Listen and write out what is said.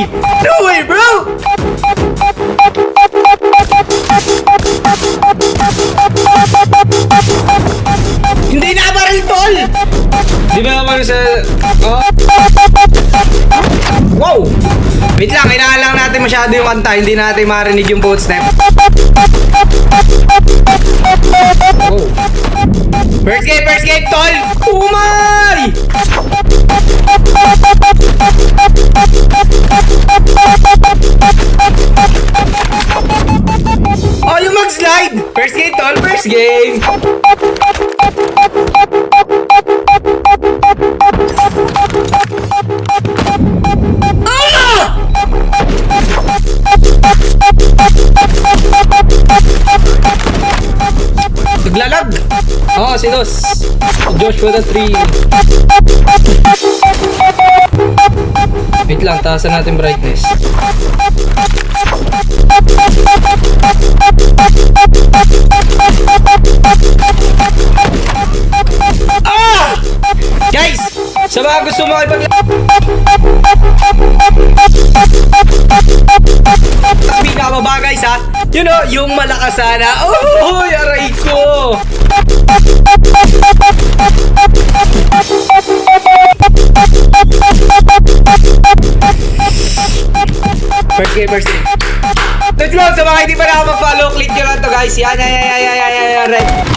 No way, bro! Hindi na baril, tol! Di ba naman sa... Oh. Wow! Wait lang, kailangan lang natin masyado yung kanta. Hindi natin marinig yung footstep. Oh. First game, tol! Umay! Oh, yung mag-slide! First game, tol! First game! Naglalag! Oh, si Dos. Joshua the 3. Wait lang, taasan natin brightness. Ah! Guys! Sa mga gusto makipag... Tapos binababa guys ha. You know, yung malakas sana. Oh, aray ko! First game. Let's go! Sa mga hindi pa nakapag-follow, click nyo lang to guys. Yan. Red.